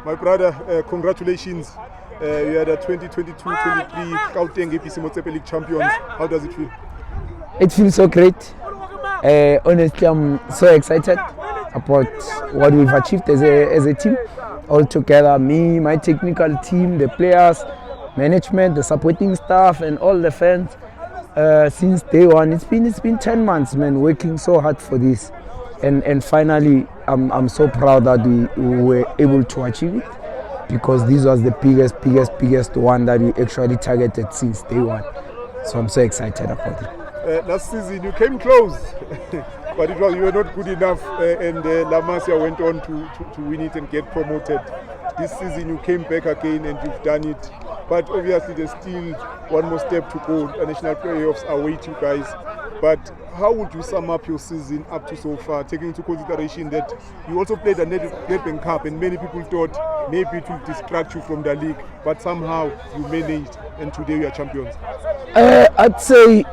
My brother, congratulations. You are the 2022-23 Gauteng APC Motsepe League champions. How does it feel? It feels so great. Honestly, I'm so excited about what we've achieved as a team. All together, me, my technical team, the players, management, the supporting staff, and all the fans. Since day one, it's been 10 months, man, working so hard for this, and finally, I'm so proud that we were able to achieve it, because this was the biggest one that we actually targeted since day one. So I'm so excited about it. Last season you came close, but you were not good enough, and La Masia went on to win it and get promoted. This season you came back again and you've done it, but obviously there's still one more step to go. The national playoffs await you guys. But how would you sum up your season up to so far, taking into consideration that you also played the Nedbank Cup and many people thought maybe it will distract you from the league, but somehow you managed and today you are champions? I'd say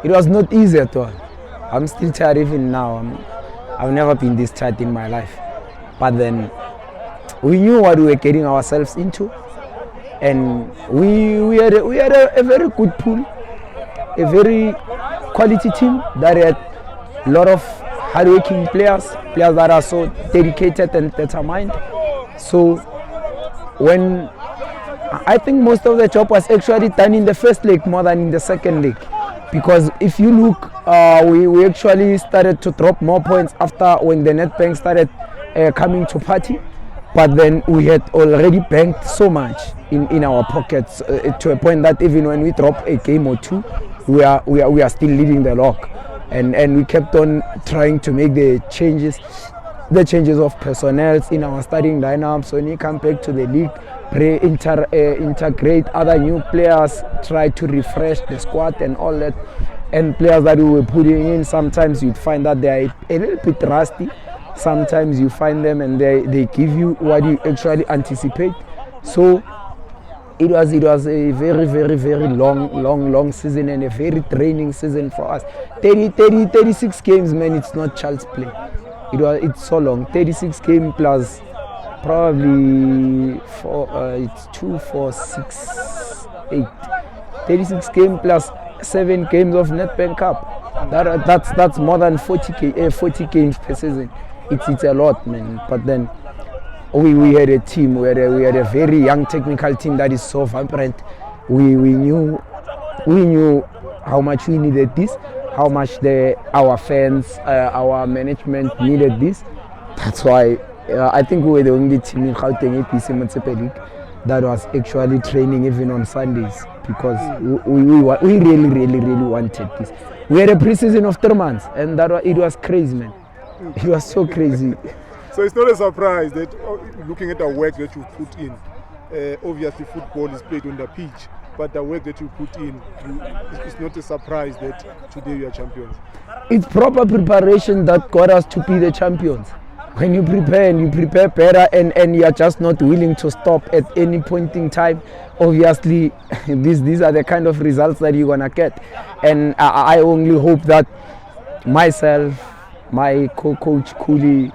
it was not easy at all. I'm still tired even now. I've never been this tired in my life. But then we knew what we were getting ourselves into, and we had a very good pool, a very quality team that had a lot of hardworking players that are so dedicated and determined. So when I think most of the job was actually done in the first leg more than in the second leg, because if you look, we actually started to drop more points after when the Nedbank started coming to party. But then we had already banked so much in our pockets to a point that even when we drop a game or two, we are still leading the log, and we kept on trying to make the changes of personnel in our starting lineups. When we come back to the league, integrate other new players, try to refresh the squad and all that. And players that we were putting in, sometimes you'd find that they are a little bit rusty. Sometimes you find them and they give you what you actually anticipate. So it was a very long season, and a very draining season for us. 36 games, man, it's not child's play. It's so long. 36 games plus probably it's 2, 4, 6, 8. 36 games plus 7 games of Nedbank Cup. That's more than 40 games per season. It's a lot, man. But then we had a team, we had a very young technical team that is so vibrant. We knew how much we needed this, how much our fans, our management needed this. That's why I think we were the only team in Gauteng APC Motsepe League that was actually training even on Sundays, because we really wanted this. We had a pre-season of 3 months, and it was crazy, man. It was so crazy. So it's not a surprise that looking at the work that you put in, obviously football is played on the pitch, but the work that you put in, it's not a surprise that today you are champions. It's proper preparation that got us to be the champions. When you prepare and you prepare better, and you are just not willing to stop at any point in time, obviously these are the kind of results that you're gonna get. And I only hope that myself, my co-coach Kuli,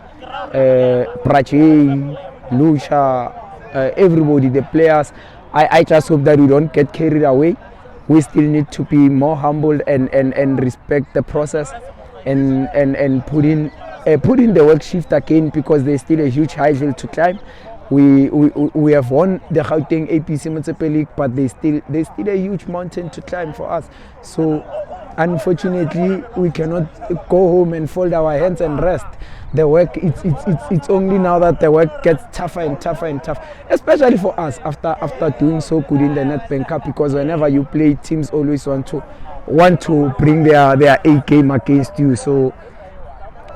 Prachi, Lucia, everybody, the players, I just hope that we don't get carried away. We still need to be more humble and respect the process, and put in the work shift again, because there's still a huge high hill to climb. We have won the Gauteng APC Motsepe League, but there's still a huge mountain to climb for us. So unfortunately, we cannot go home and fold our hands and rest. The work, it's only now that the work gets tougher and tougher, especially for us after doing so good in the Nedbank Cup, because whenever you play, teams always want to bring their A game against you. So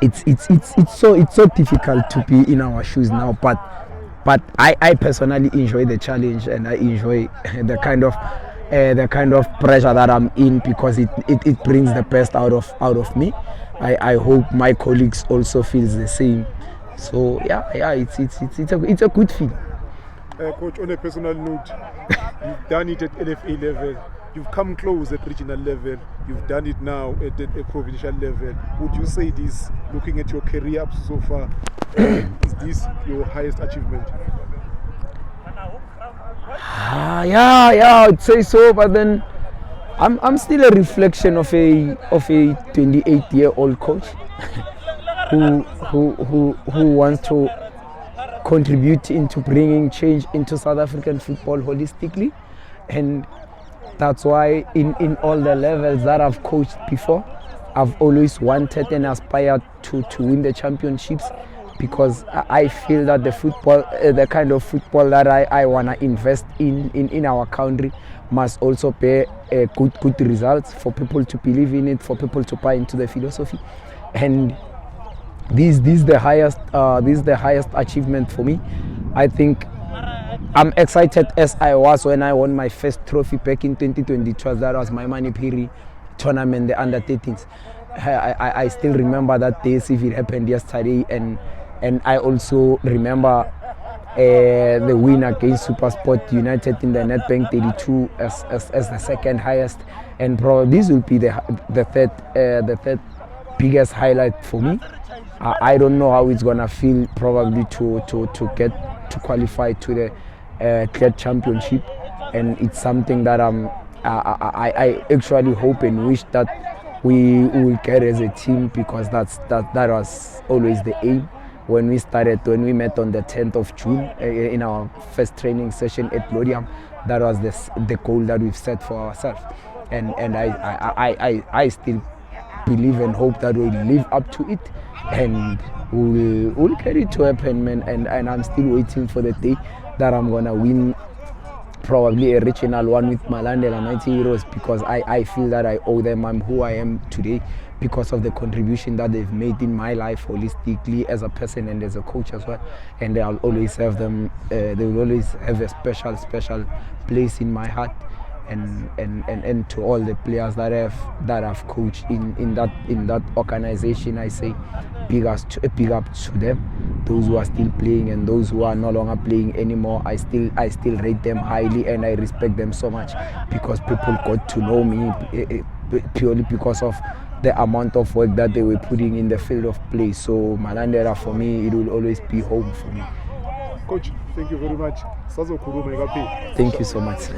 it's so difficult to be in our shoes now, but I personally enjoy the challenge, and I enjoy the kind of pressure that I'm in, because it brings the best out of me. I hope my colleagues also feels the same. So yeah, it's a good feeling. Coach, on a personal note, you've done it at LFA level, you've come close at regional level, you've done it now at a provincial level. Would you say this looking at your career up so far, is this your highest achievement? Yeah, I'd say so. But then I'm still a reflection of a 28-year-old coach who wants to contribute into bringing change into South African football holistically, and that's why in all the levels that I've coached before, I've always wanted and aspired to win the championships, because I feel that the football, the kind of football that I want to invest in our country must also bear good results for people to believe in it, for people to buy into the philosophy. And this is the highest achievement for me. I think I'm excited as I was when I won my first trophy back in 2022. That was my Manipiri tournament, the under 13s. I still remember that day as if it happened yesterday, and I also remember the win against SuperSport United in the Nedbank 32 as the second highest, and probably this will be the third biggest highlight for me. I don't know how it's gonna feel probably to get to qualify to the club championship, and it's something that I actually hope and wish that we will get as a team, because that was always the aim when we met on the 10th of June in our first training session at Lodium. That was the goal that we've set for ourselves, and I still believe and hope that we'll live up to it, and we'll get it to happen, man. And I'm still waiting for the day that I'm gonna win probably a regional one with Malandela 90 Heroes, because I feel that I owe them. I'm who I am today because of the contribution that they've made in my life holistically as a person and as a coach as well. And I'll always have them. They will always have a special place in my heart. And to all the players that I've coached in that organization, I say big up to them. Those who are still playing and those who are no longer playing anymore, I still rate them highly, and I respect them so much, because people got to know me purely because of the amount of work that they were putting in the field of play. So Malandela, for me, it will always be home for me. Coach, thank you very much. Thank you so much.